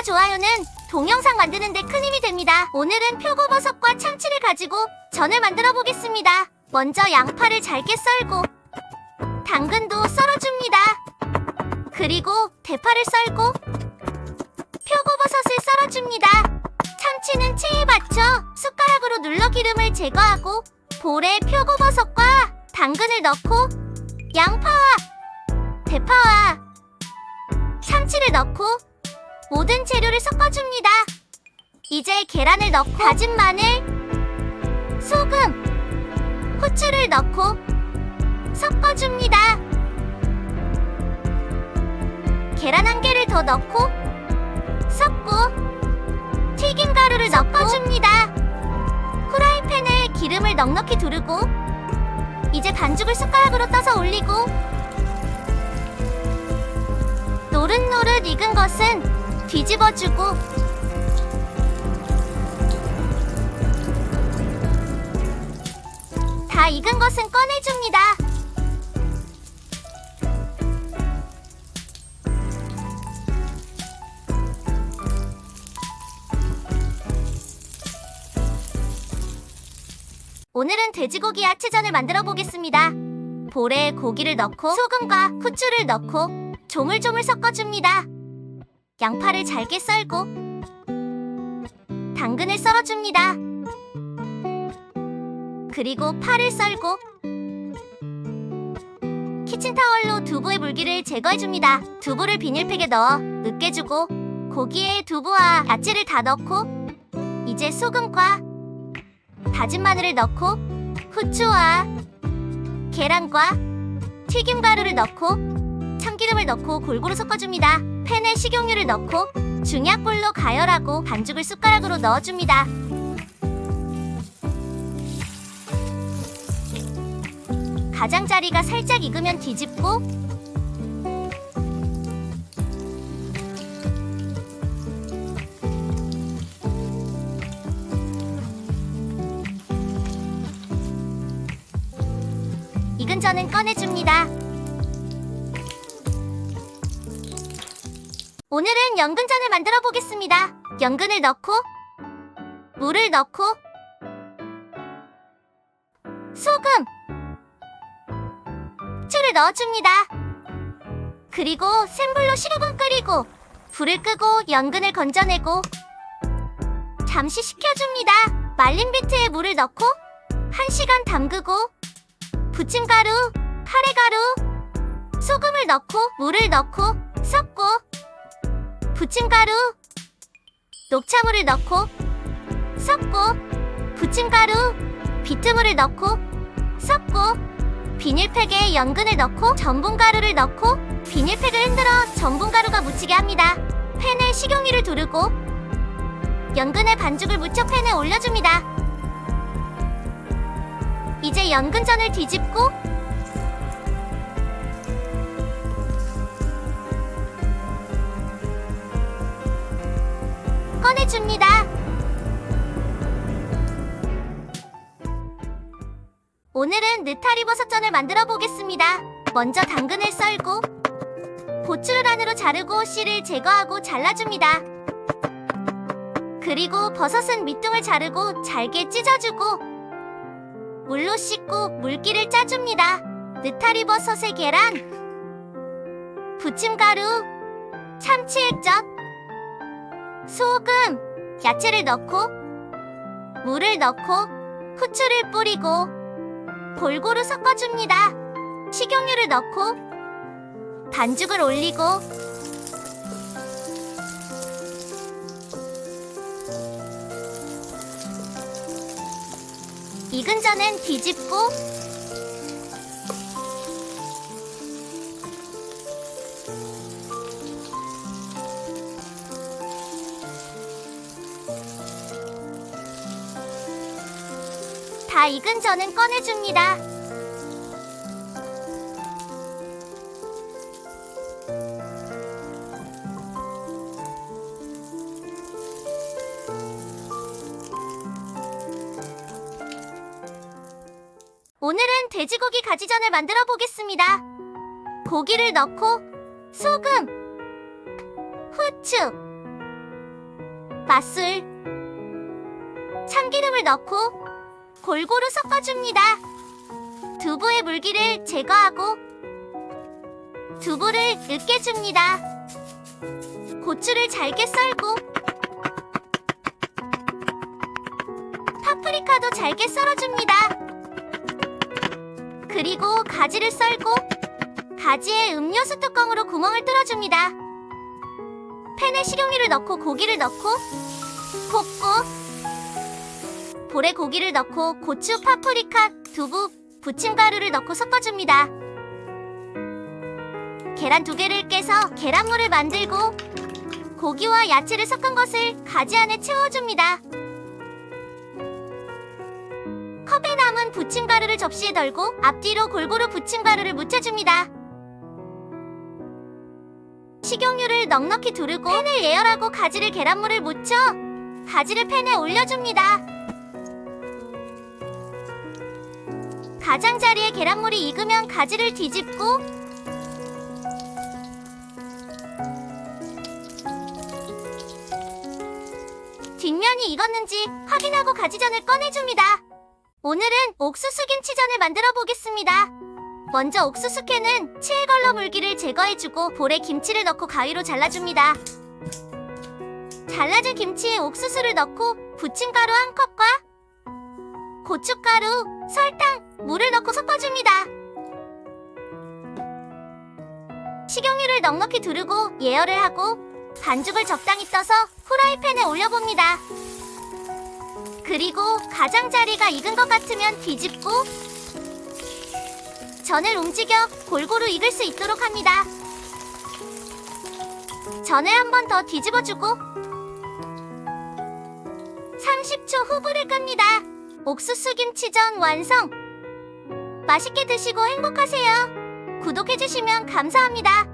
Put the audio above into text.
좋아요는 동영상 만드는 데 큰 힘이 됩니다. 오늘은 표고버섯과 참치를 가지고 전을 만들어 보겠습니다. 먼저 양파를 잘게 썰고 당근도 썰어줍니다. 그리고 대파를 썰고 표고버섯을 썰어줍니다. 참치는 체에 받쳐 숟가락으로 눌러 기름을 제거하고 볼에 표고버섯과 당근을 넣고 양파와 대파와 참치를 넣고 모든 재료를 섞어줍니다. 이제 계란을 넣고 다진 마늘, 소금, 후추를 넣고 섞어줍니다. 계란 한 개를 더 넣고 섞고 튀김가루를 섞어줍니다. 후라이팬에 기름을 넉넉히 두르고 이제 반죽을 숟가락으로 떠서 올리고 노릇노릇 익은 것은 뒤집어주고 다 익은 것은 꺼내줍니다. 오늘은 돼지고기 야채전을 만들어 보겠습니다. 볼에 고기를 넣고 소금과 후추를 넣고 조물조물 섞어줍니다. 양파를 잘게 썰고 당근을 썰어줍니다. 그리고 파를 썰고 키친타월로 두부의 물기를 제거해줍니다. 두부를 비닐팩에 넣어 으깨주고 고기에 두부와 야채를 다 넣고 이제 소금과 다진 마늘을 넣고 후추와 계란과 튀김가루를 넣고 참기름을 넣고 골고루 섞어줍니다. 팬에 식용유를 넣고 중약불로 가열하고 반죽을 숟가락으로 넣어줍니다. 가장자리가 살짝 익으면 뒤집고 익은 전은 꺼내줍니다. 오늘은 연근전을 만들어 보겠습니다. 연근을 넣고 물을 넣고 소금, 후추를 넣어줍니다. 그리고 센 불로 15분 끓이고 불을 끄고 연근을 건져내고 잠시 식혀줍니다. 말린 비트에 물을 넣고 1시간 담그고 부침가루, 카레가루, 소금을 넣고 물을 넣고 섞고 부침가루, 녹차물을 넣고 섞고 부침가루, 비트물을 넣고 섞고 비닐팩에 연근을 넣고 전분가루를 넣고 비닐팩을 흔들어 전분가루가 묻히게 합니다. 팬에 식용유를 두르고 연근에 반죽을 묻혀 팬에 올려줍니다. 이제 연근전을 뒤집고 꺼내줍니다. 오늘은 느타리버섯전을 만들어 보겠습니다. 먼저 당근을 썰고 고추를 안으로 자르고 씨를 제거하고 잘라줍니다. 그리고 버섯은 밑둥을 자르고 잘게 찢어주고 물로 씻고 물기를 짜줍니다. 느타리버섯에 계란, 부침가루, 참치 액젓, 소금, 야채를 넣고 물을 넣고 후추를 뿌리고 골고루 섞어줍니다. 식용유를 넣고 반죽을 올리고 익은 전은 뒤집고 다 익은 전은 꺼내줍니다. 오늘은 돼지고기 가지전을 만들어 보겠습니다. 고기를 넣고 소금, 후추, 맛술, 참기름을 넣고 골고루 섞어줍니다. 두부의 물기를 제거하고 두부를 으깨줍니다. 고추를 잘게 썰고 파프리카도 잘게 썰어줍니다. 그리고 가지를 썰고 가지에 음료수 뚜껑으로 구멍을 뚫어줍니다. 팬에 식용유를 넣고 고기를 넣고 볶고 볼에 고기를 넣고 고추, 파프리카, 두부, 부침가루를 넣고 섞어줍니다. 계란 2개를 깨서 계란물을 만들고 고기와 야채를 섞은 것을 가지 안에 채워줍니다. 컵에 남은 부침가루를 접시에 덜고 앞뒤로 골고루 부침가루를 묻혀줍니다. 식용유를 넉넉히 두르고 팬을 예열하고 가지를 계란물을 묻혀 가지를 팬에 올려줍니다. 가장자리에 계란물이 익으면 가지를 뒤집고 뒷면이 익었는지 확인하고 가지전을 꺼내줍니다. 오늘은 옥수수 김치전을 만들어 보겠습니다. 먼저 옥수수 캔은 치액걸러 물기를 제거해주고 볼에 김치를 넣고 가위로 잘라줍니다. 잘라진 김치에 옥수수를 넣고 부침가루 1컵과 고춧가루, 설탕, 물을 넣고 섞어줍니다. 식용유를 넉넉히 두르고 예열을 하고 반죽을 적당히 떠서 후라이팬에 올려봅니다. 그리고 가장자리가 익은 것 같으면 뒤집고 전을 움직여 골고루 익을 수 있도록 합니다. 전을 한 번 더 뒤집어주고 30초 후 불을 끕니다. 옥수수 김치전 완성! 맛있게 드시고 행복하세요. 구독해주시면 감사합니다.